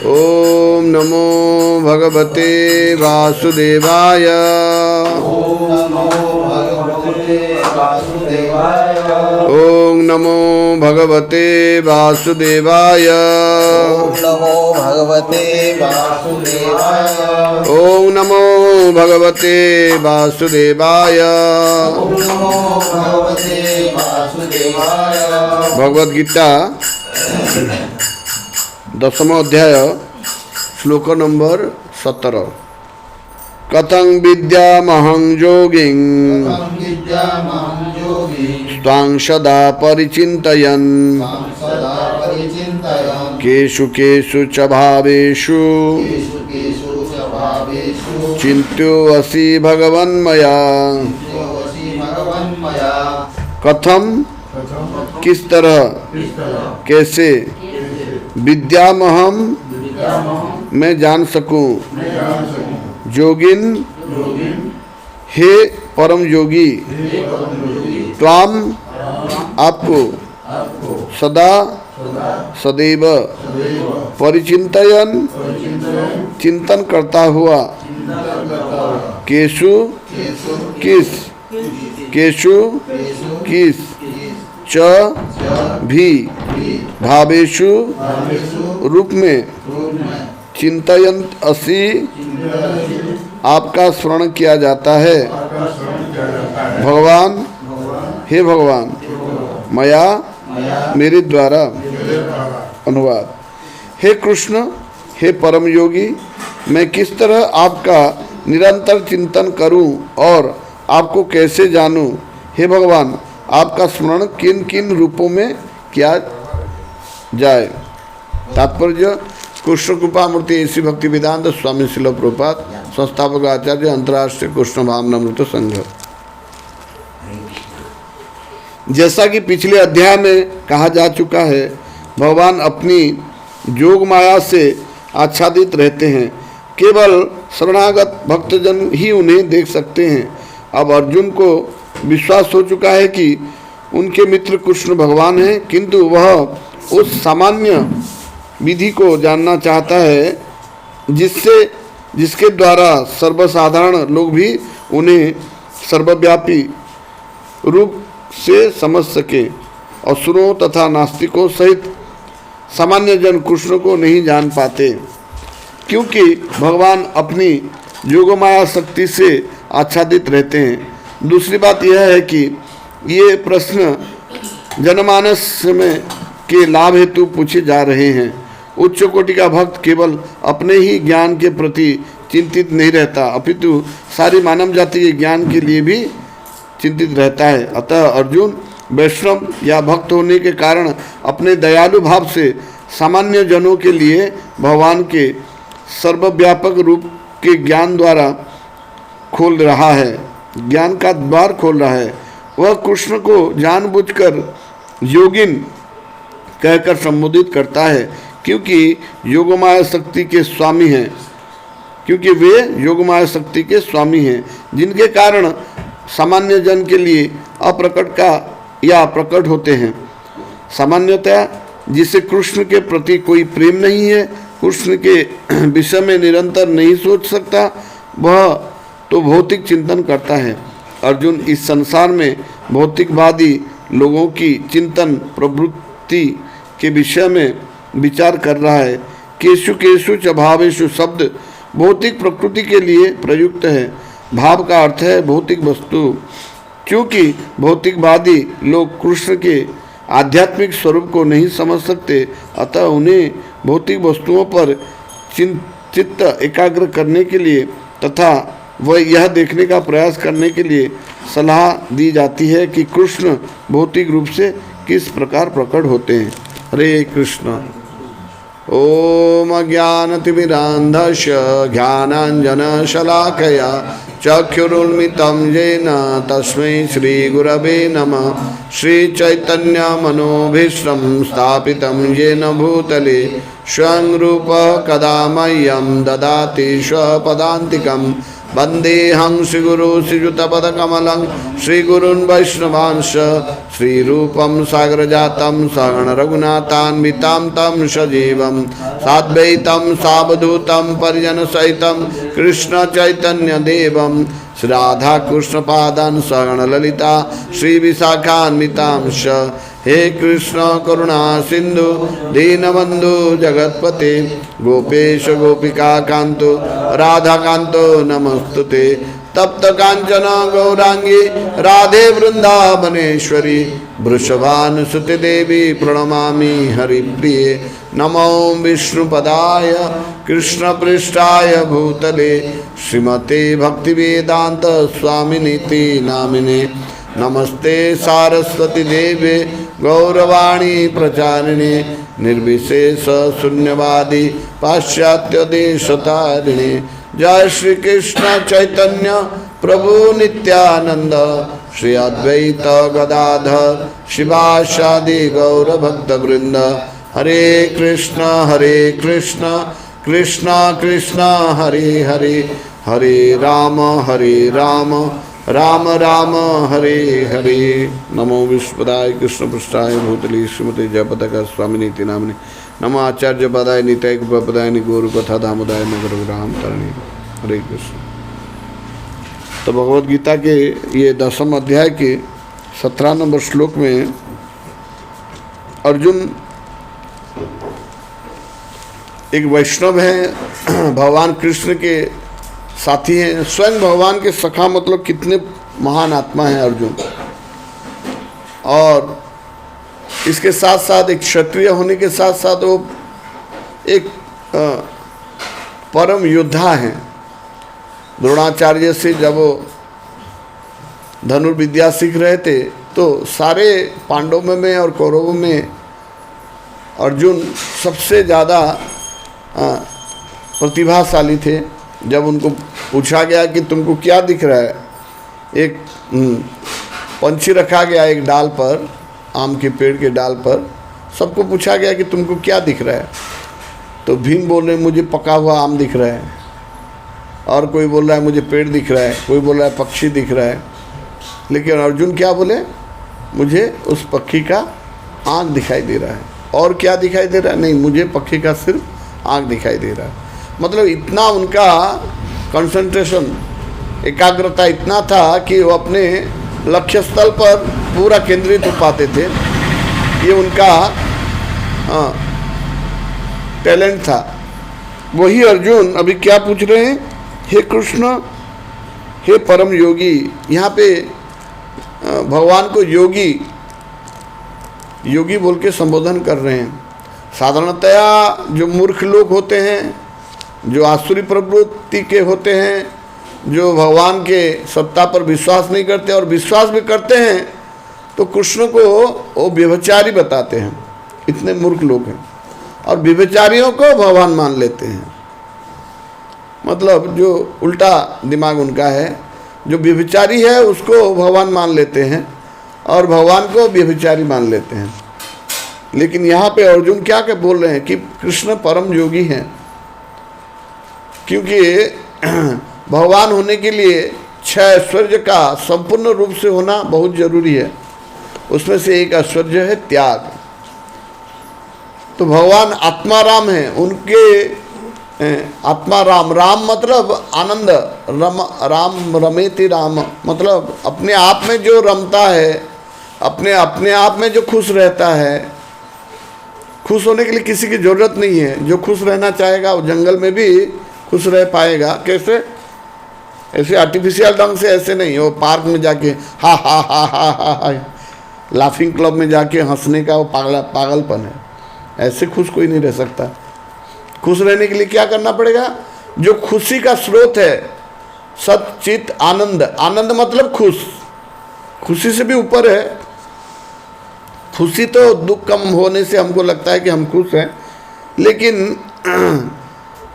ओम नमो भगवते वासुदेवाय। ओम नमो भगवते वासुदेवाय। ओम नमो भगवते वासुदेवाय। भगवद गीता 10वां अध्याय श्लोक नंबर 17। कथं विद्यामहं योगिं त्वां सदा परिचिन्तयन् केषु केषु च भावेषु चिन्त्योऽसि भगवन्मया। कथम किस तरह, कैसे, विद्यामहम मैं जान सकूं, योगिन हे परम योगी, त्वाम आपको, सदा सदैव, परिचिंतयन चिंतन करता हुआ, केशु किस, केशु किस, च भी, भावेशु रूप में, चिंतयंत असि आपका स्मरण किया जाता है। भगवान हे भगवान, मया मेरे द्वारा। अनुवाद। हे कृष्ण, हे परम योगी, मैं किस तरह आपका निरंतर चिंतन करूं और आपको कैसे जानूं। हे भगवान, आपका स्मरण किन किन रूपों में किया जाए। तात्पर्य, कृष्ण कृपा मूर्ति ऐसी भक्ति वेदांत स्वामी श्रील प्रभुपाद संस्थापक आचार्य अंतर्राष्ट्रीय कृष्ण भावनामृत संघ। जैसा कि पिछले अध्याय में कहा जा चुका है, भगवान अपनी जोग माया से आच्छादित रहते हैं। केवल शरणागत भक्तजन ही उन्हें देख सकते हैं। अब अर्जुन को विश्वास हो चुका है कि उनके मित्र कृष्ण भगवान हैं, किंतु वह उस सामान्य विधि को जानना चाहता है जिसके द्वारा सर्वसाधारण लोग भी उन्हें सर्वव्यापी रूप से समझ सके। असुरों तथा नास्तिकों सहित सामान्य जन कृष्ण को नहीं जान पाते, क्योंकि भगवान अपनी योगमाया शक्ति से आच्छादित रहते हैं। दूसरी बात यह है कि ये प्रश्न जनमानस में के लाभ हेतु पूछे जा रहे हैं। उच्च कोटि का भक्त केवल अपने ही ज्ञान के प्रति चिंतित नहीं रहता, अपितु सारी मानव जाति के ज्ञान के लिए भी चिंतित रहता है। अतः अर्जुन वैष्णव या भक्त होने के कारण अपने दयालु भाव से सामान्य जनों के लिए भगवान के सर्वव्यापक रूप के ज्ञान द्वारा खोल रहा है, ज्ञान का द्वार खोल रहा है। वह कृष्ण को जानबूझकर योगिन कहकर संबोधित करता है, क्योंकि योगमाया शक्ति के स्वामी हैं, क्योंकि वे योगमाया शक्ति के स्वामी हैं, जिनके कारण सामान्य जन के लिए अप्रकट का या प्रकट होते हैं। सामान्यतः जिसे कृष्ण के प्रति कोई प्रेम नहीं है, कृष्ण के विषय में निरंतर नहीं सोच सकता, वह तो भौतिक चिंतन करता है। अर्जुन इस संसार में भौतिकवादी लोगों की चिंतन प्रवृत्ति के विषय में विचार कर रहा है। केशु केशु च भावेषु शब्द भौतिक प्रकृति के लिए प्रयुक्त है। भाव का अर्थ है भौतिक वस्तु। क्योंकि भौतिकवादी लोग कृष्ण के आध्यात्मिक स्वरूप को नहीं समझ सकते, अतः उन्हें भौतिक वस्तुओं पर चित्त एकाग्र करने के लिए तथा वह यह देखने का प्रयास करने के लिए सलाह दी जाती है कि कृष्ण भौतिक रूप से किस प्रकार प्रकट होते हैं। हरे कृष्ण। ओम अज्ञानतिमिरान्धस्य ज्ञानाञ्जनशलाकया चक्षुरुन्मिलितं येन तस्मै श्रीगुरवे नमः। श्रीचैतन्यमनोभीष्टं स्थापितं येन भूतले स्वयं रूपः कदा मह्यं ददाति स्वपदान्तिकं। वंदेहं श्रीगुरु श्रीयुतपदकमलं श्रीगुरून् वैष्णवांश श्रीरूपं सागरजातं सगण रघुनाथान्वितं तं सजीवं साद्वैतं सावधूतं परिजनसहितं कृष्ण चैतन्य देवं श्री राधा कृष्ण पादान सगण ललिता श्री विशाखान्वितांश हे कृष्ण करुणा सिंधु दीनबंधु जगतपते गोपेश गोपिका कांतो राधा कांतो नमस्तुते तप्त कांचन गौरांगी राधे वृंदावनेश्वरी वृषभानुसुते देवी प्रणमामि हरिप्रिये नमो विष्णुपदाय कृष्ण पृष्ठाय भूतले श्रीमते भक्तिवेदांत स्वामिनीति नामिने नमस्ते सारस्वती देवे गौरवाणी प्रचारिणे निर्विशेष शून्यवादी पाश्चात्य देशतारिणे जय श्री कृष्ण चैतन्य प्रभु नित्यानंद श्री अद्वैत गदाधर शिवासादि गौर भक्त वृंद हरे कृष्ण कृष्ण कृष्ण हरे हरे हरे राम राम राम हरे हरे। नमो विश्वदाय कृष्ण पृष्ठाय भूतले श्रीमते जयपताका स्वामिनीति नामिने नमो आचार्य पदाय निताय पदाय गौर कथा दामोदाय नगर राम तरणी। हरे कृष्ण। तो भगवद गीता के ये 10वें अध्याय के 17 नंबर श्लोक में अर्जुन एक वैष्णव है, भगवान कृष्ण के साथी हैं, स्वयं भगवान के सखा, मतलब कितने महान आत्मा हैं अर्जुन। और इसके साथ साथ एक क्षत्रिय होने के साथ साथ वो एक परम योद्धा हैं। द्रोणाचार्य से जब वो धनुर्विद्या सीख रहे थे तो सारे पांडवों में और कौरवों में अर्जुन सबसे ज़्यादा प्रतिभाशाली थे। जब उनको पूछा गया कि तुमको क्या दिख रहा है, एक पंछी रखा गया एक डाल पर, आम के पेड़ के डाल पर, सबको पूछा गया कि तुमको क्या दिख रहा है, तो भीम बोल रहे मुझे पका हुआ आम दिख रहा है, और कोई बोल रहा है मुझे पेड़ दिख रहा है, कोई बोल रहा है पक्षी दिख रहा है। लेकिन अर्जुन क्या बोले, मुझे उस पक्षी का आँख दिखाई दे रहा है। और क्या दिखाई दे रहा है? नहीं, मुझे पक्षी का सिर्फ आँख दिखाई दे रहा है। मतलब इतना उनका कंसंट्रेशन, एकाग्रता इतना था कि वो अपने लक्ष्य स्थल पर पूरा केंद्रित हो पाते थे। ये उनका टैलेंट था। वही अर्जुन अभी क्या पूछ रहे हैं, हे कृष्ण, हे परम योगी। यहाँ पे भगवान को योगी योगी बोल के संबोधन कर रहे हैं। साधारणतया जो मूर्ख लोग होते हैं, जो आसुरी प्रवृत्ति के होते हैं, जो भगवान के सत्ता पर विश्वास नहीं करते और विश्वास भी करते हैं, तो कृष्ण को वो व्यभिचारी बताते हैं। इतने मूर्ख लोग हैं और व्यभिचारियों को भगवान मान लेते हैं। मतलब जो उल्टा दिमाग उनका है, जो व्यभिचारी है उसको भगवान मान लेते हैं और भगवान को व्यभिचारी मान लेते हैं। लेकिन यहाँ पे अर्जुन क्या क्या बोल रहे हैं कि कृष्ण परम योगी हैं, क्योंकि भगवान होने के लिए 6 ऐश्वर्य का संपूर्ण रूप से होना बहुत जरूरी है। उसमें से एक ऐश्वर्य है त्याग। तो भगवान आत्माराम हैं, उनके आत्मा राम, राम मतलब आनंद, राम रमेति राम, मतलब अपने आप में जो रमता है, अपने आप में जो खुश रहता है। खुश होने के लिए किसी की ज़रूरत नहीं है। जो खुश रहना चाहेगा वो जंगल में भी खुश रह पाएगा। कैसे? ऐसे आर्टिफिशियल ढंग से ऐसे नहीं। वो पार्क में जाके हा हा हा हा हा हा, लाफिंग क्लब में जाके हंसने का वो पागलपन है। ऐसे खुश कोई नहीं रह सकता। खुश रहने के लिए क्या करना पड़ेगा? जो खुशी का स्रोत है, सच्चित आनंद। आनंद मतलब खुश, खुशी से भी ऊपर है। खुशी तो दुख कम होने से हमको लगता है कि हम खुश हैं, लेकिन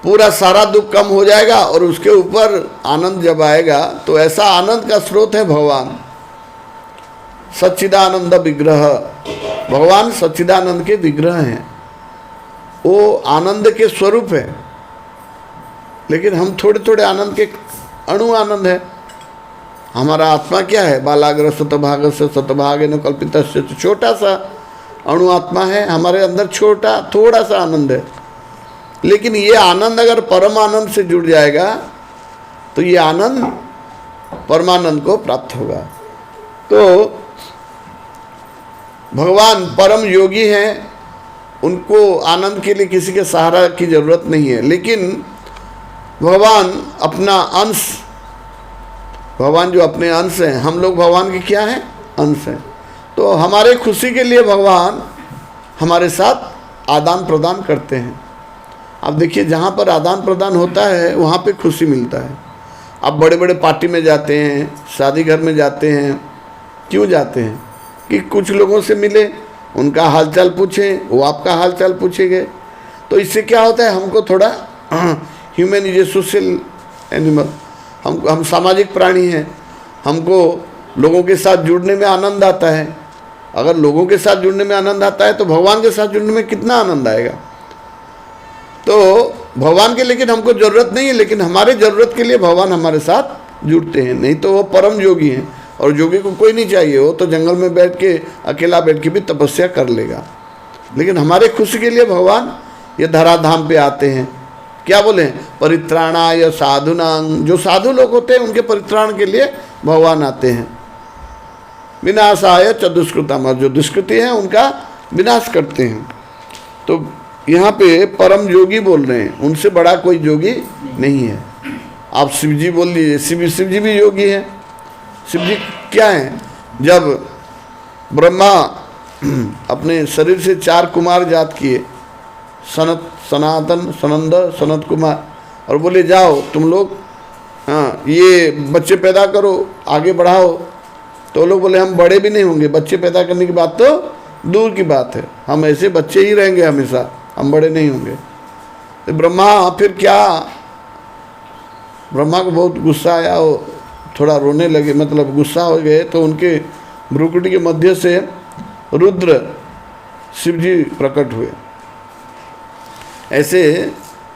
पूरा सारा दुख कम हो जाएगा और उसके ऊपर आनंद जब आएगा तो ऐसा आनंद का स्रोत है भगवान। सच्चिदानंद विग्रह, भगवान सच्चिदानंद के विग्रह हैं, वो आनंद के स्वरूप है। लेकिन हम थोड़े थोड़े आनंद के अणु आनंद है। हमारा आत्मा क्या है? बालाग्र शतभाग से शतभाग न कल्पित, छोटा सा अणु आत्मा है हमारे अंदर, छोटा थोड़ा सा आनंद है। लेकिन ये आनंद अगर परम आनंद से जुड़ जाएगा तो ये आनंद परमानंद को प्राप्त होगा। तो भगवान परम योगी हैं, उनको आनंद के लिए किसी के सहारा की जरूरत नहीं है। लेकिन भगवान अपना अंश, भगवान जो अपने अंश हैं, हम लोग भगवान के क्या हैं? अंश हैं। तो हमारे खुशी के लिए भगवान हमारे साथ आदान प्रदान करते हैं। अब देखिए, जहाँ पर आदान प्रदान होता है वहाँ पे खुशी मिलता है। आप बड़े बड़े पार्टी में जाते हैं, शादी घर में जाते हैं, क्यों जाते हैं? कि कुछ लोगों से मिले, उनका हालचाल पूछें, वो आपका हालचाल पूछेंगे। तो इससे क्या होता है? हमको थोड़ा human is a social animal, हम सामाजिक प्राणी हैं, हमको लोगों के साथ जुड़ने में आनंद आता है। अगर लोगों के साथ जुड़ने में आनंद आता है तो भगवान के साथ जुड़ने में कितना आनंद आएगा। तो भगवान के लेकिन हमको ज़रूरत नहीं है, लेकिन हमारे ज़रूरत के लिए भगवान हमारे साथ जुड़ते हैं। नहीं तो वो परम योगी हैं, और योगी को कोई नहीं चाहिए, वो तो जंगल में बैठ के अकेला बैठ के भी तपस्या कर लेगा। लेकिन हमारे खुशी के लिए भगवान ये धराधाम पे आते हैं। क्या बोले? परित्राणाय साधुनां, जो साधु लोग होते हैं उनके परित्राण के लिए भगवान आते हैं। विनाशाय च दुष्कृतम, जो दुष्कृति है उनका विनाश करते हैं। तो यहाँ पे परम योगी बोल रहे हैं, उनसे बड़ा कोई योगी नहीं है। आप शिव जी बोल लीजिए, शिव जी भी योगी हैं। शिव जी क्या हैं? जब ब्रह्मा अपने शरीर से 4 कुमार जात किए, सनत, सनातन, सनंद, सनत कुमार, और बोले जाओ तुम लोग, हाँ ये बच्चे पैदा करो, आगे बढ़ाओ। तो लोग बोले हम बड़े भी नहीं होंगे, बच्चे पैदा करने की बात तो दूर की बात है, हम ऐसे बच्चे ही रहेंगे हमेशा, हम बड़े नहीं होंगे। तो ब्रह्मा फिर क्या, ब्रह्मा को बहुत गुस्सा आया, वो थोड़ा रोने लगे, मतलब गुस्सा हो गए। तो उनके भ्रुकुटी के मध्य से रुद्र शिव जी प्रकट हुए। ऐसे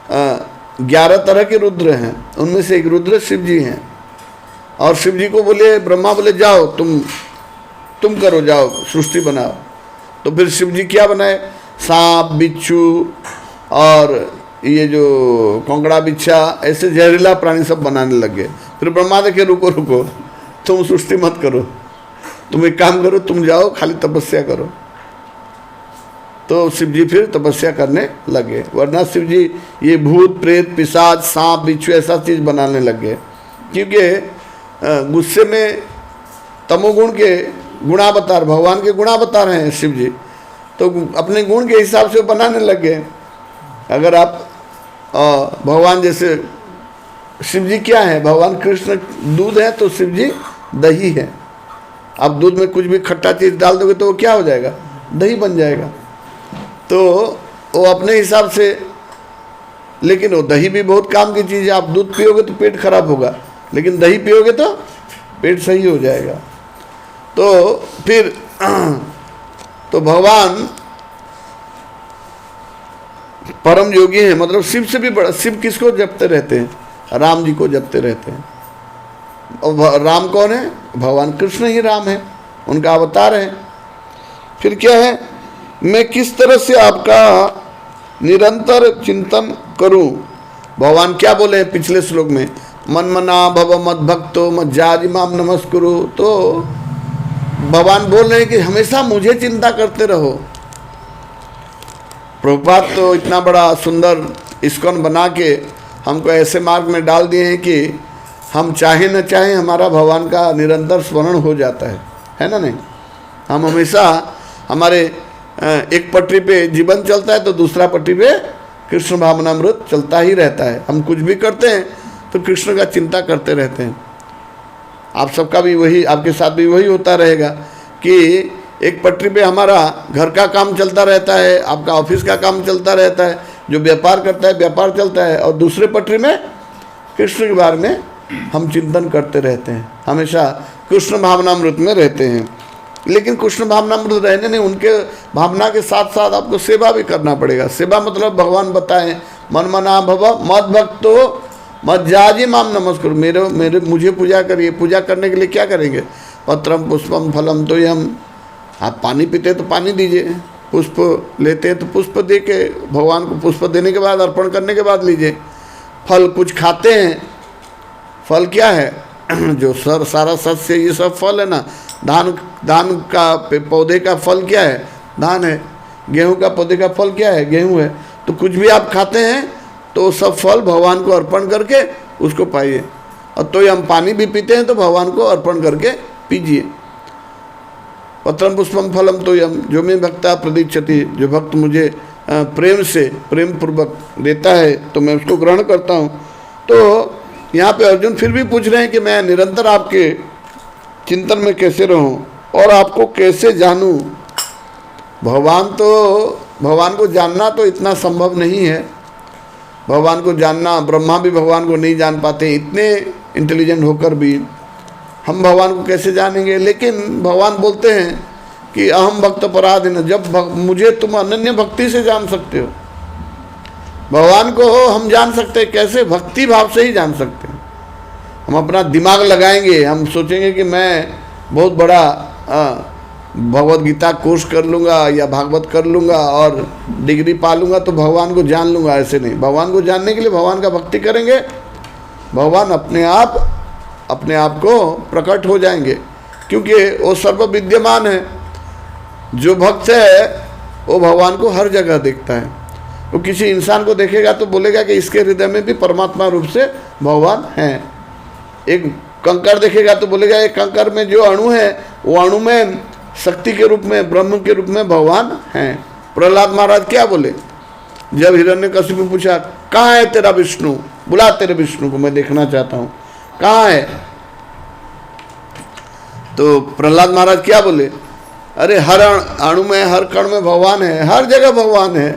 11 तरह के रुद्र हैं, उनमें से एक रुद्र शिव जी हैं। और शिव जी को बोले, ब्रह्मा बोले जाओ तुम करो, जाओ सृष्टि बनाओ। तो फिर शिव जी क्या बनाए? सांप, बिच्छू और ये जो कोंकड़ा बिच्छा, ऐसे जहरीला प्राणी सब बनाने लग गए। फिर ब्रह्मा देखे रुको तुम सृष्टि मत करो, तुम एक काम करो, तुम जाओ खाली तपस्या करो। तो शिव जी फिर तपस्या करने लगे, वरना शिव जी ये भूत प्रेत पिशाच सांप बिच्छू ऐसा चीज़ बनाने लग गए। क्योंकि गुस्से में तमोगुण के गुणावतार, भगवान के गुणावतार हैं शिव जी, तो अपने गुण के हिसाब से बनाने लग गए। अगर आप भगवान जैसे, शिव जी क्या है? भगवान कृष्ण दूध है तो शिव जी दही है। आप दूध में कुछ भी खट्टा चीज़ डाल दोगे तो वो क्या हो जाएगा? दही बन जाएगा। तो वो अपने हिसाब से, लेकिन वो दही भी बहुत काम की चीज़ है। आप दूध पियोगे तो पेट खराब होगा, लेकिन दही पियोगे तो पेट सही हो जाएगा। तो फिर तो भगवान परम योगी हैं, मतलब शिव से भी बड़ा। शिव किसको जपते रहते हैं? राम जी को जपते रहते हैं। और राम कौन है? भगवान कृष्ण ही राम है, उनका अवतार है। फिर क्या है? मैं किस तरह से आपका निरंतर चिंतन करूं? भगवान क्या बोले हैं पिछले श्लोक में? मनमना भव मद भक्तो मज्जादि माम नमस्कुरु। तो भगवान बोल रहे हैं कि हमेशा मुझे चिंता करते रहो। प्रभुपाद तो इतना बड़ा सुंदर इस्कॉन बना के हमको ऐसे मार्ग में डाल दिए हैं कि हम चाहे न चाहे हमारा भगवान का निरंतर स्मरण हो जाता है ना? नहीं, हम हमेशा हमारे एक पटरी पे जीवन चलता है तो दूसरा पटरी पे कृष्ण भावनामृत चलता ही रहता है। हम कुछ भी करते हैं तो कृष्ण का चिंता करते रहते हैं। आप सबका भी वही, आपके साथ भी वही होता रहेगा कि एक पटरी पे हमारा घर का काम चलता रहता है, आपका ऑफिस का काम चलता रहता है, जो व्यापार करता है व्यापार चलता है, और दूसरे पटरी में कृष्ण के बारे में हम चिंतन करते रहते हैं, हमेशा कृष्ण भावनामृत में रहते हैं। लेकिन कृष्ण भावनामृत रहने नहीं, उनके भावना के साथ साथ आपको सेवा भी करना पड़ेगा। सेवा मतलब भगवान बताएं, मन मना भव मद भक्तो मज्जाजी माम नमस्कार, मेरे मेरे मुझे पूजा करिए। पूजा करने के लिए क्या करेंगे? पत्रम पुष्पम फलम, तो ये हम, आप पानी पीते तो पानी दीजिए, पुष्प लेते हैं तो पुष्प दे के भगवान को, पुष्प देने के बाद, अर्पण करने के बाद लीजिए। फल कुछ खाते हैं, फल क्या है? जो सारा सस्य ये सब फल है ना। धान का पौधे का फल क्या है? धान है। गेहूं का पौधे का फल क्या है? गेहूं है। तो कुछ भी आप खाते हैं तो सब फल भगवान को अर्पण करके उसको पाइए। और तो हम पानी भी पीते हैं तो भगवान को अर्पण करके पीजिए। पत्रम पुष्पम फलम तो यम, जो मैं भक्ता प्रदीक्षति, जो भक्त मुझे प्रेम से, प्रेम पूर्वक देता है तो मैं उसको ग्रहण करता हूँ। तो यहाँ पे अर्जुन फिर भी पूछ रहे हैं कि मैं निरंतर आपके चिंतन में कैसे रहूं और आपको कैसे जानूं। भगवान को जानना तो इतना संभव नहीं है। भगवान को जानना, ब्रह्मा भी भगवान को नहीं जान पाते, इतने इंटेलिजेंट होकर भी हम भगवान को कैसे जानेंगे। लेकिन भगवान बोलते हैं कि अहम भक्त पराधीन, जब मुझे तुम अनन्य भक्ति से जान सकते हो। भगवान को हम जान सकते हैं कैसे? भक्ति भाव से ही जान सकते हैं। हम अपना दिमाग लगाएंगे, हम सोचेंगे कि मैं बहुत बड़ा भगवद गीता कोर्स कर लूँगा या भागवत कर लूँगा और डिग्री पा लूँगा तो भगवान को जान लूँगा। ऐसे नहीं। भगवान को जानने के लिए भगवान का भक्ति करेंगे, भगवान अपने आप को प्रकट हो जाएंगे, क्योंकि वो सर्व विद्यमान है। जो भक्त है वो भगवान को हर जगह देखता है। वो किसी इंसान को देखेगा तो बोलेगा कि इसके हृदय में भी परमात्मा रूप से भगवान हैं। एक कंकड़ देखेगा तो बोलेगा एक कंकड़ में जो अणु है वो अणु में शक्ति के रूप में, ब्रह्म के रूप में भगवान हैं। प्रहलाद महाराज क्या बोले जब हिरण्यकशिपु पूछा कहाँ है तेरा विष्णु, बुला तेरे विष्णु को, मैं देखना चाहता हूँ, कहाँ है? तो प्रहलाद महाराज क्या बोले? अरे हर अणु में, हर कण में भगवान है, हर जगह भगवान है।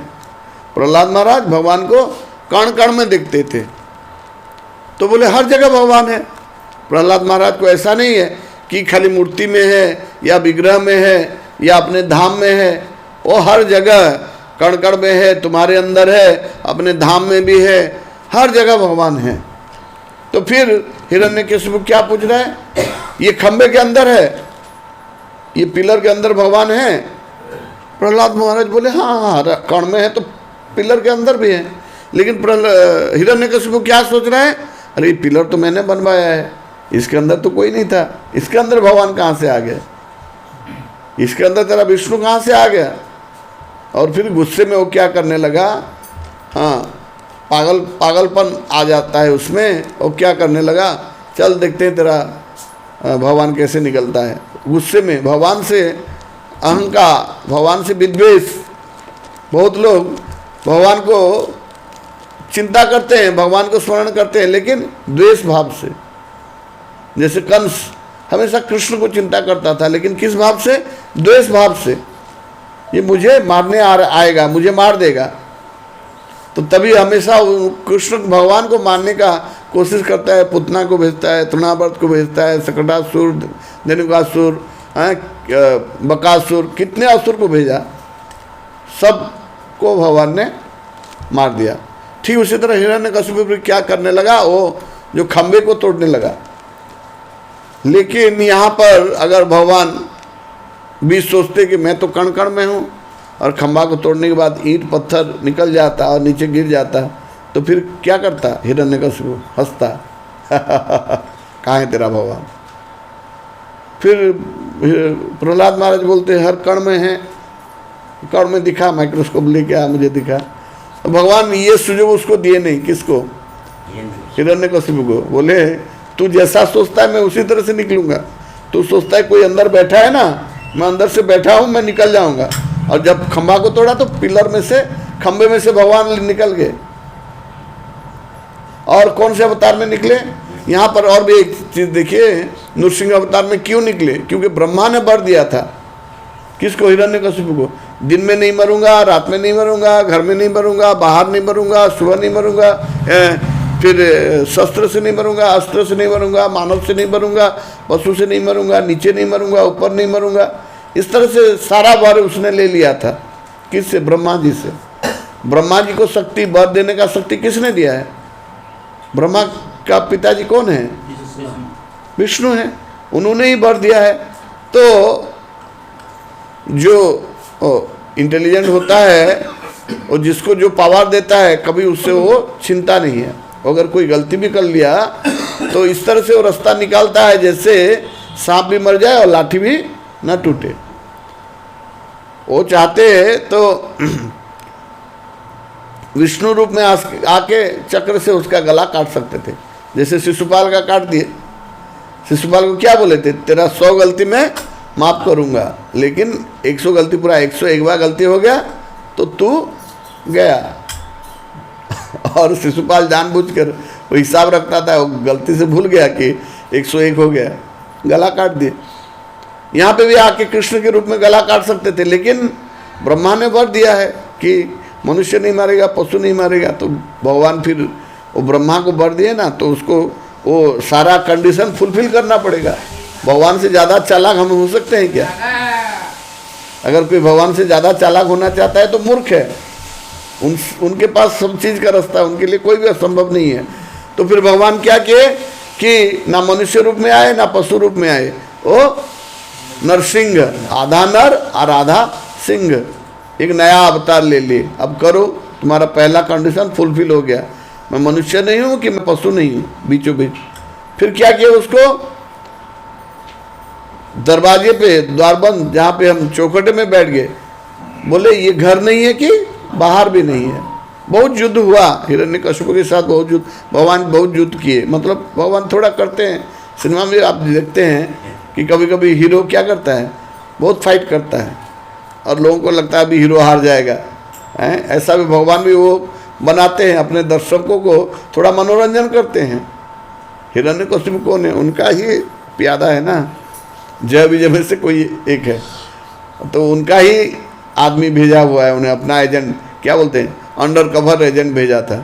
प्रहलाद महाराज भगवान को कण कण में देखते थे, तो बोले हर जगह भगवान है। प्रहलाद महाराज को ऐसा नहीं है कि खाली मूर्ति में है या विग्रह में है या अपने धाम में है, वो हर जगह कण कण में है, तुम्हारे अंदर है, अपने धाम में भी है, हर जगह भगवान है। तो फिर हिरण्यकशिपु क्या पूछ रहा है? ये खंबे के अंदर है, ये पिलर के अंदर भगवान है? प्रहलाद महाराज बोले हाँ, कण में है तो पिलर के अंदर भी है। लेकिन हिरण्यकशिपु क्या सोच रहा है? अरे ये पिलर तो मैंने बनवाया है, इसके अंदर तो कोई नहीं था, इसके अंदर भगवान कहाँ से आ गया? इसके अंदर तेरा विष्णु कहाँ से आ गया? और फिर गुस्से में वो क्या करने लगा, हाँ, पागलपन आ जाता है उसमें। वो क्या करने लगा, चल देखते हैं तेरा भगवान कैसे निकलता है। गुस्से में भगवान से अहंकार, भगवान से विद्वेष। बहुत लोग भगवान को चिंता करते हैं, भगवान को स्मरण करते हैं, लेकिन द्वेष भाव से। जैसे कंस हमेशा कृष्ण को चिंता करता था, लेकिन किस भाव से? द्वेष भाव से। ये मुझे मारने आएगा, मुझे मार देगा। तो तभी हमेशा कृष्ण भगवान को मारने का कोशिश करता है। पुतना को भेजता है, तृणावर्त को भेजता है, सकटासुर, धनुकासुर, बकासुर, कितने असुर को भेजा, सबको भगवान ने मार दिया। ठीक उसी तरह हिरण्यकशिपु भी क्या करने लगा, वो जो खंबे को तोड़ने लगा। लेकिन यहाँ पर अगर भगवान भी सोचते कि मैं तो कण कण में हूँ और खंबा को तोड़ने के बाद ईंट पत्थर निकल जाता और नीचे गिर जाता, तो फिर क्या करता? हिरण्यकशिपु हंसता कहाँ है तेरा भगवान? फिर प्रहलाद महाराज बोलते हर कण में है, कण में दिखा, माइक्रोस्कोप लेके आ, मुझे दिखा। तो भगवान ये सुझाव उसको दिए नहीं, किसको? हिरण्यकशिपु को। बोले तू जैसा सोचता है मैं उसी तरह से निकलूंगा। तू सोचता है कोई अंदर बैठा है ना, मैं अंदर से बैठा हूँ, मैं निकल जाऊंगा। और जब खंबा को तोड़ा तो पिलर में से, खंबे में से भगवान निकल गए। और कौन से अवतार में निकले? यहाँ पर और भी एक चीज देखिए, नृसिंह अवतार में क्यों निकले? क्योंकि ब्रह्मा ने वर दिया था। किसको? हिरण्यकशिपु को। दिन में नहीं मरूंगा, रात में नहीं मरूंगा, घर में नहीं मरूंगा, बाहर नहीं मरूंगा, सुबह नहीं मरूंगा, फिर शस्त्र से नहीं मरूंगा, अस्त्र से नहीं मरूंगा, मानव से नहीं मरूंगा, पशु से नहीं मरूंगा, नीचे नहीं मरूंगा, ऊपर नहीं मरूंगा। इस तरह से सारा वर उसने ले लिया था। किससे? ब्रह्मा जी से। ब्रह्मा जी को शक्ति, वर देने का शक्ति किसने दिया है? ब्रह्मा का पिताजी कौन है? विष्णु है, उन्होंने ही वर दिया है। तो जो इंटेलिजेंट होता है और जिसको जो पावर देता है, कभी उससे वो चिंता नहीं है। अगर कोई गलती भी कर लिया तो इस तरह से वो रास्ता निकालता है जैसे सांप भी मर जाए और लाठी भी ना टूटे। वो चाहते तो विष्णु रूप में आके चक्र से उसका गला काट सकते थे, जैसे शिशुपाल का काट दिए। शिशुपाल को क्या बोले थे? तेरा 100 गलती मैं माफ करूंगा, लेकिन 100 गलती पूरा 101 बार गलती हो गया तो तू गया। और शिशुपाल जानबूझकर वो हिसाब रखता था, वो गलती से भूल गया कि 101 हो गया, गला काट दिए। यहाँ पे भी आके कृष्ण के रूप में गला काट सकते थे, लेकिन ब्रह्मा ने वर दिया है कि मनुष्य नहीं मारेगा, पशु नहीं मारेगा। तो भगवान फिर वो ब्रह्मा को वर दिए ना, तो उसको वो सारा कंडीशन फुलफिल करना पड़ेगा। भगवान से ज़्यादा चालाक हम हो सकते हैं क्या? अगर कोई भगवान से ज़्यादा चालाक होना चाहता है तो मूर्ख है। उनके पास सब चीज़ का रास्ता, उनके लिए कोई भी असंभव नहीं है। तो फिर भगवान क्या किए कि ना मनुष्य रूप में आए ना पशु रूप में आए, वो नरसिंह, आधा नर और आधा सिंह, एक नया अवतार ले लिए। अब करो, तुम्हारा पहला कंडीशन फुलफिल हो गया, मैं मनुष्य नहीं हूँ कि मैं पशु नहीं हूँ, बीचों बीच। फिर क्या किया? उसको दरवाजे पे द्वार बंद, जहाँ पे हम चौखटे में बैठ गए, बोले ये घर नहीं है कि बाहर भी नहीं है। बहुत युद्ध हुआ हिरण्यकशिपु के साथ, बहुत युद्ध, भगवान बहुत युद्ध किए। मतलब भगवान थोड़ा करते हैं, सिनेमा में आप देखते हैं कि कभी कभी हीरो क्या करता है, बहुत फाइट करता है और लोगों को लगता है अभी हीरो हार जाएगा। ऐसा भी भगवान भी वो बनाते हैं, अपने दर्शकों को थोड़ा मनोरंजन करते हैं। हिरण्यकशिपु कौन है? उनका ही प्यादा है ना, जय विजय में से कोई एक है, तो उनका ही आदमी भेजा हुआ है, उन्हें अपना एजेंट, क्या बोलते हैं, अंडर कवर एजेंट भेजा था।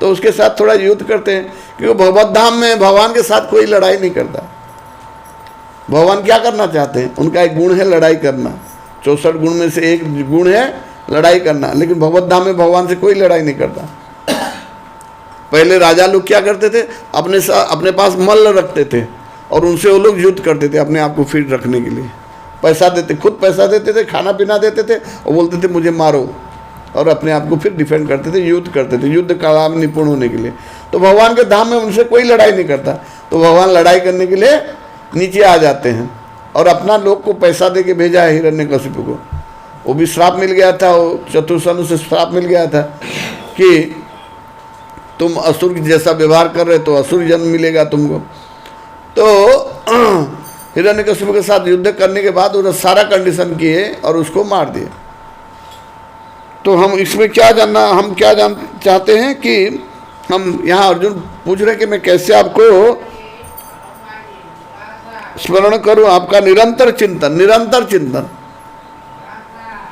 तो उसके साथ थोड़ा युद्ध करते हैं, क्योंकि भगवत धाम में भगवान के साथ कोई लड़ाई नहीं करता। भगवान क्या करना चाहते हैं? उनका एक गुण है लड़ाई करना, 64 गुण में से एक गुण है लड़ाई करना, लेकिन भगवत धाम में भगवान से कोई लड़ाई नहीं करता। पहले राजा लोग क्या करते थे? अपने पास मल्ल रखते थे और उनसे वो लोग युद्ध करते थे अपने आप को फिट रखने के लिए। पैसा देते, खुद पैसा देते थे, खाना पीना देते थे और बोलते थे मुझे मारो, और अपने आप को फिर डिफेंड करते थे, युद्ध करते थे, युद्ध कला में निपुण होने के लिए। तो भगवान के धाम में उनसे कोई लड़ाई नहीं करता, तो भगवान लड़ाई करने के लिए नीचे आ जाते हैं। और अपना लोग को पैसा दे के भेजा है हिरण्यकशिपु को। वो भी श्राप मिल गया था, वो चतुर्सन से श्राप मिल गया था कि तुम असुर जैसा व्यवहार कर रहे तो असुर जन्म मिलेगा तुमको। तो हिरण्यकशिपु के साथ युद्ध करने के बाद उन्होंने सारा कंडीशन किए और उसको मार दिए। तो हम इसमें क्या जानना, हम क्या जान चाहते हैं कि हम यहाँ अर्जुन पूछ रहे हैं कि मैं कैसे आपको स्मरण करूं, आपका निरंतर चिंतन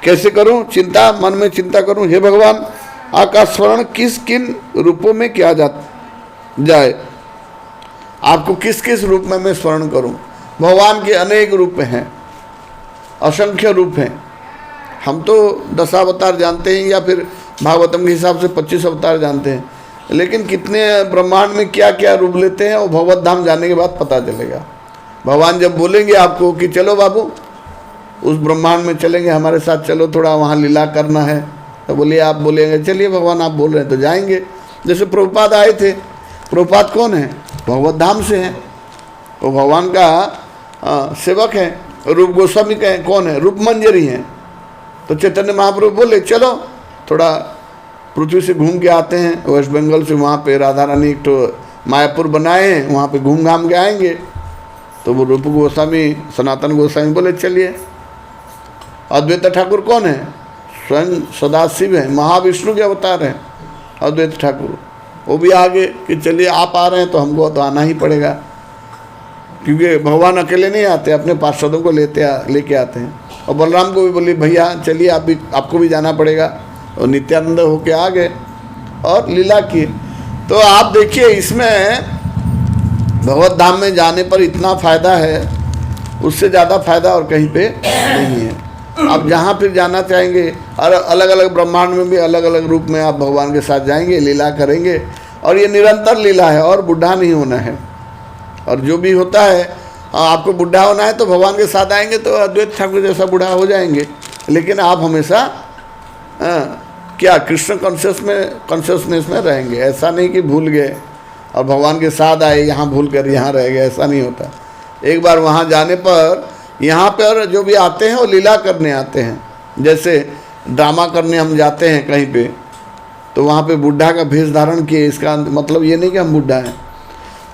कैसे करूं? चिंता, मन में चिंता करूं, हे भगवान आपका स्मरण किस किन रूपों में किया जाए, आपको किस किस रूप में मैं स्मरण करूं? भगवान के अनेक रूप हैं, असंख्य रूप हैं। हम तो 10 अवतार जानते हैं, या फिर भागवतम के हिसाब से 25 अवतार जानते हैं, लेकिन कितने ब्रह्मांड में क्या क्या रूप लेते हैं वो भगवत धाम जाने के बाद पता चलेगा। भगवान जब बोलेंगे आपको कि चलो बाबू उस ब्रह्मांड में चलेंगे, हमारे साथ चलो, थोड़ा वहाँ लीला करना है, तो बोलिए, आप बोलेंगे चलिए भगवान आप बोल रहे हैं तो जाएंगे। जैसे प्रभुपाद आए थे, प्रभुपाद कौन है? भगवत धाम से हैं, वो भगवान का सेवक है। रूप गोस्वामी का कौन है? रूप मंजरी हैं। तो चैतन्य महाप्रभु बोले चलो थोड़ा पृथ्वी से घूम के आते हैं, वेस्ट बंगाल से वहाँ पे राधा रानी एक तो मायापुर बनाए हैं, वहाँ पे घूम घाम के आएंगे। तो वो रूप गोस्वामी, सनातन गोस्वामी बोले चलिए। अद्वैत ठाकुर कौन है? स्वयं सदाशिव है, महाविष्णु के अवतार हैं अद्वैत ठाकुर। वो भी आगे कि चलिए आप आ रहे हैं तो हमको तो आना ही पड़ेगा, क्योंकि भगवान अकेले नहीं आते, अपने पार्षदों को लेके आते हैं। और बलराम को भी बोली भैया चलिए आपको भी जाना पड़ेगा, और नित्यानंद होके आ गए और लीला की। तो आप देखिए इसमें भगवत धाम में जाने पर इतना फ़ायदा है, उससे ज़्यादा फायदा और कहीं पे नहीं है। आप जहाँ फिर जाना चाहेंगे, और अलग अलग ब्रह्मांड में भी अलग अलग रूप में आप भगवान के साथ जाएंगे, लीला करेंगे, और ये निरंतर लीला है और बुढ़ा नहीं होना है। और जो भी होता है, आपको बुढ़ा होना है तो भगवान के साथ आएंगे तो अद्वैत ठाकुर जैसा बुढ़ा हो जाएंगे, लेकिन आप हमेशा क्या कृष्ण कॉन्शियसनेस में रहेंगे। ऐसा नहीं कि भूल गए और भगवान के साथ आए, यहाँ भूल कर यहाँ रह गए, ऐसा नहीं होता। एक बार वहाँ जाने पर, यहाँ पर जो भी आते हैं वो लीला करने आते हैं। जैसे ड्रामा करने हम जाते हैं कहीं पे, तो वहाँ पे बुढ़ा का भेष धारण किए, इसका मतलब ये नहीं कि हम बुढ़ा हैं।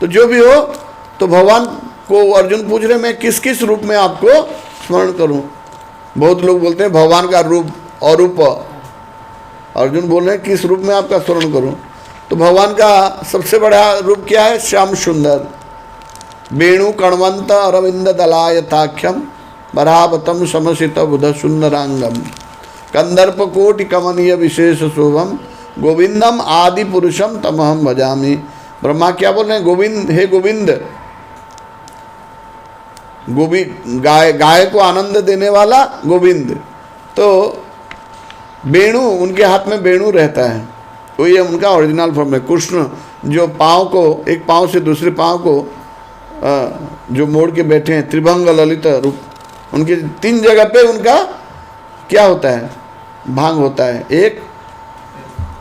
तो जो भी हो, तो भगवान को अर्जुन पूछ रहे मैं किस किस रूप में आपको स्मरण करूं। बहुत लोग बोलते हैं भगवान का रूप और रूप, अर्जुन बोल रहे हैं किस रूप में आपका स्मरण करूं। तो भगवान का सबसे बड़ा रूप क्या है? श्याम सुंदर, वेणु कणवंत अरविंद दलायताख्यम बरावतम समसित बुध सुंदरांगम कंदर्प कोटि कमनीय विशेष शोभम गोविंदम आदि पुरुषम तमहम भजामि। ब्रह्मा क्या बोल रहे हैं? गोविंद, हे गोविंद, गाय को आनंद देने वाला गोविंद। तो वेणु, उनके हाथ में वेणु रहता है, तो ये उनका ओरिजिनल फॉर्म है। कृष्ण जो पाँव को, एक पाँव से दूसरे पाँव को जो मोड़ के बैठे हैं, त्रिभंग ललित रूप, उनके 3 जगह पे उनका क्या होता है? भांग होता है। एक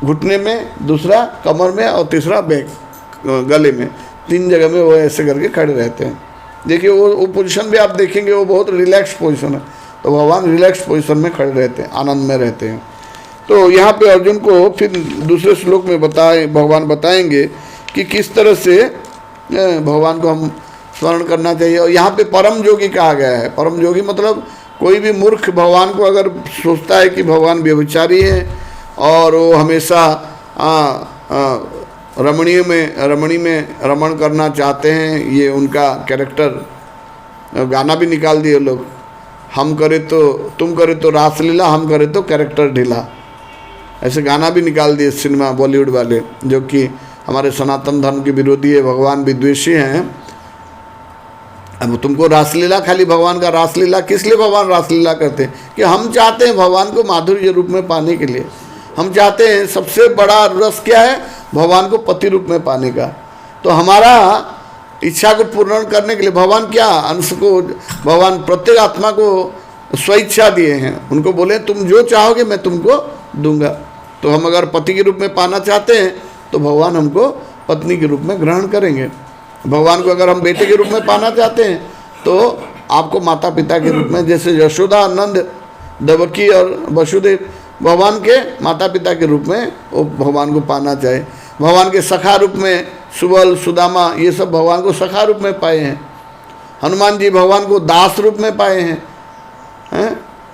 घुटने में, दूसरा कमर में और तीसरा बैक गले में, 3 जगह में वो ऐसे करके खड़े रहते हैं। देखिए वो पोजीशन भी आप देखेंगे, वो बहुत रिलैक्स पोजीशन है। तो भगवान रिलैक्स पोजीशन में खड़े रहते हैं, आनंद में रहते हैं। तो यहाँ पे अर्जुन को फिर दूसरे श्लोक में भगवान बताएंगे कि किस तरह से भगवान को हम स्मरण करना चाहिए। और यहाँ पे परम जोगी कहा गया है। परम जोगी मतलब कोई भी मूर्ख भगवान को अगर सोचता है कि भगवान व्यभिचारी है और वो हमेशा रमणी में रमण करना चाहते हैं, ये उनका कैरेक्टर। गाना भी निकाल दिए लोग, हम करे तो, तुम करे तो रासलीला, हम करे तो कैरेक्टर ढीला, ऐसे गाना भी निकाल दिए सिनेमा बॉलीवुड वाले, जो कि हमारे सनातन धर्म के विरोधी है, भगवान विद्वेषी हैं। अब तुमको रासलीला, खाली भगवान का रासलीला, किस लिए भगवान रासलीला करते हैं? कि हम चाहते हैं भगवान को माधुर्य रूप में पाने के लिए। हम चाहते हैं, सबसे बड़ा रस क्या है? भगवान को पति रूप में पाने का। तो हमारा इच्छा को पूर्ण करने के लिए भगवान क्या, अंश को भगवान प्रत्येक आत्मा को स्वेच्छा दिए हैं। उनको बोले तुम जो चाहोगे मैं तुमको दूंगा। तो हम अगर पति के रूप में पाना चाहते हैं तो भगवान हमको पत्नी के रूप में ग्रहण करेंगे। भगवान को अगर हम बेटे के रूप में पाना चाहते हैं तो आपको माता पिता के रूप में, जैसे यशोदा, नंद, देवकी और वसुदेव भगवान के माता पिता के रूप में वो भगवान को पाना चाहे। भगवान के सखा रूप में सुबल, सुदामा, ये सब भगवान को सखा रूप में पाए हैं। हनुमान जी भगवान को दास रूप में पाए हैं,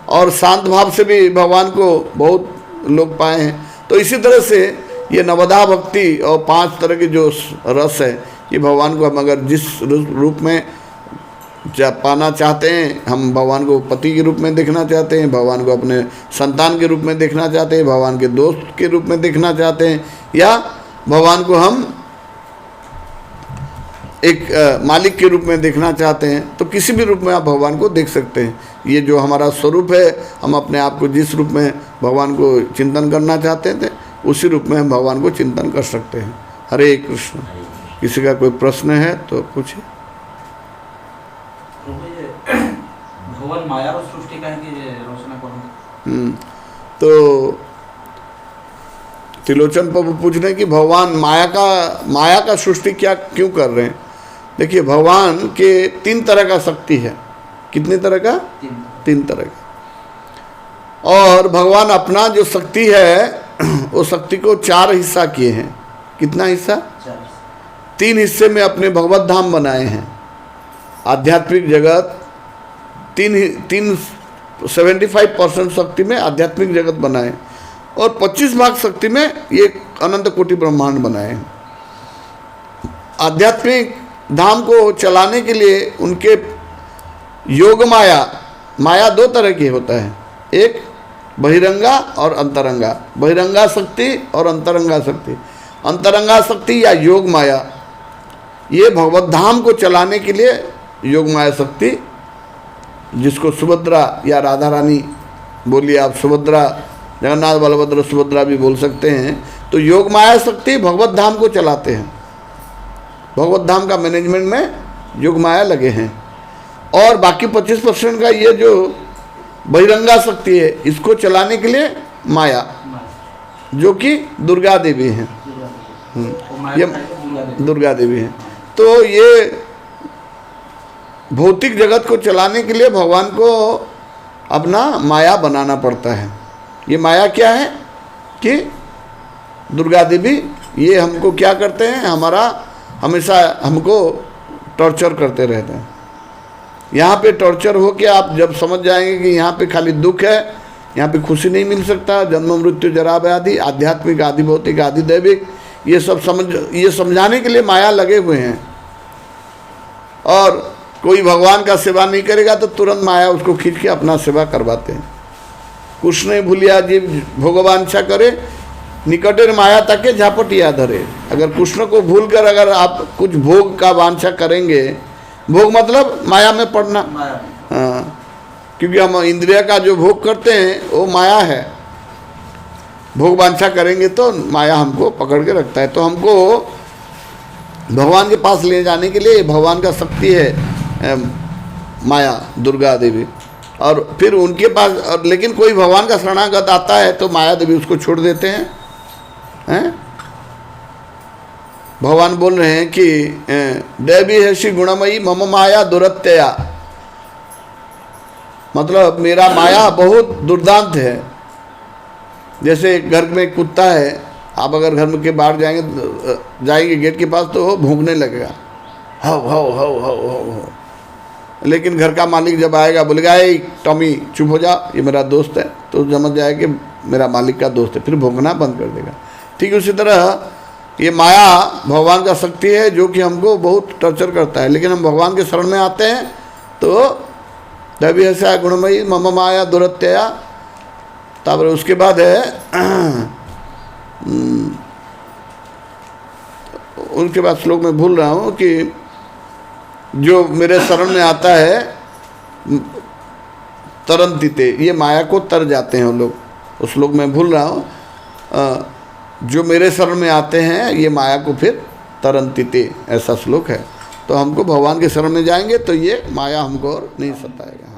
और शांत भाव से भी भगवान को बहुत लोग पाए हैं। तो इसी तरह से ये नवधा भक्ति और 5 तरह के जो रस है, ये भगवान को हम अगर जिस रूप में पाना चाहते हैं, हम भगवान को पति के रूप में देखना चाहते हैं, भगवान को अपने संतान के रूप में देखना चाहते हैं, भगवान के दोस्त के रूप में देखना चाहते हैं, या भगवान को हम एक मालिक के रूप में देखना चाहते हैं, तो किसी भी रूप में आप भगवान को देख सकते हैं। ये जो हमारा स्वरूप है, हम अपने आप को जिस रूप में भगवान को चिंतन करना चाहते थे, उसी रूप में हम भगवान को चिंतन कर सकते हैं। हरे कृष्ण। किसी का कोई प्रश्न है तो पूछिए। भगवान माया और सृष्टि का रचना कौन? तो त्रिलोचन प्रभु पूछ रहे हैं कि भगवान माया का सृष्टि क्या क्यों कर रहे हैं। देखिए, भगवान के 3 तरह का शक्ति है। कितने तरह का? 3 तरह का। और भगवान अपना जो शक्ति है, वो शक्ति को 4 हिस्सा किए हैं। कितना हिस्सा? 3 हिस्से में अपने भगवत धाम बनाए हैं। आध्यात्मिक जगत 75% शक्ति में आध्यात्मिक जगत बनाए, और 25 भाग शक्ति में ये अनंत कोटि ब्रह्मांड बनाए हैं। आध्यात्मिक धाम को चलाने के लिए उनके योग माया 2 तरह की होता है, एक बहिरंगा और अंतरंगा। बहिरंगा शक्ति और अंतरंगा शक्ति। अंतरंगा शक्ति या योग माया, ये भगवत धाम को चलाने के लिए योग माया शक्ति, जिसको सुभद्रा या राधा रानी बोलिए आप, सुभद्रा, जगन्नाथ बलभद्र सुभद्रा भी बोल सकते हैं, तो योग माया शक्ति भगवत धाम को चलाते हैं, भगवत धाम का मैनेजमेंट में योग माया लगे हैं। और बाकी 25% का ये जो बहिरंगा शक्ति है, इसको चलाने के लिए माया, जो कि दुर्गा देवी हैं। ये दुर्गा देवी हैं। तो ये भौतिक जगत को चलाने के लिए भगवान को अपना माया बनाना पड़ता है। ये माया क्या है कि दुर्गा देवी ये हमको क्या करते हैं, हमेशा हमको टॉर्चर करते रहते हैं। यहाँ पे टॉर्चर हो के आप जब समझ जाएंगे कि यहाँ पे खाली दुख है, यहाँ पे खुशी नहीं मिल सकता, जन्म मृत्यु जरा व्याधि, आध्यात्मिक आदि भौतिक आदि दैविक, ये सब समझाने के लिए माया लगे हुए हैं। और कोई भगवान का सेवा नहीं करेगा तो तुरंत माया उसको खींच के अपना सेवा करवाते हैं। कुछ नहीं भूलिया जीव भोगवांछा करे, निकटेर माया ताके झापटिया धरे। अगर कृष्ण को भूलकर अगर आप कुछ भोग का वांछा करेंगे, भोग मतलब माया में पड़ना, हाँ, क्योंकि हम इंद्रिय का जो भोग करते हैं वो माया है। भोग वांछा करेंगे तो माया हमको पकड़ के रखता है। तो हमको भगवान के पास ले जाने के लिए भगवान का शक्ति है माया, दुर्गा देवी। और फिर उनके पास, लेकिन कोई भगवान का शरणागत आता है तो माया देवी उसको छोड़ देते हैं। भगवान बोल रहे हैं कि देवी है श्री गुणमयी मम माया दुरत्यया, मतलब मेरा माया बहुत दुर्दांत है। जैसे घर में कुत्ता है, आप अगर घर में के बाहर जाएंगे गेट के पास तो वो भौंकने लगेगा, how how how how how. लेकिन घर का मालिक जब आएगा बोलेगा ए टॉमी चुप हो जा, ये मेरा दोस्त है, तो समझ जाए कि मेरा मालिक का दोस्त है, फिर भौंकना बंद कर देगा। ठीक उसी तरह ये माया भगवान का शक्ति है जो कि हमको बहुत टॉर्चर करता है। लेकिन हम भगवान के शरण में आते हैं तो दैवी ऐसा गुणमयी मम माया दुरत्यया। तापर उसके बाद है उनके बाद श्लोक में भूल रहा हूँ कि जो मेरे शरण में आता है तरंतिते, ये माया को तर जाते हैं वो लोग। उस श्लोक में भूल रहा हूँ, जो मेरे शरण में आते हैं ये माया को फिर तरंतिते, ऐसा श्लोक है। तो हमको भगवान के शरण में जाएंगे तो ये माया हमको और नहीं सताएगा।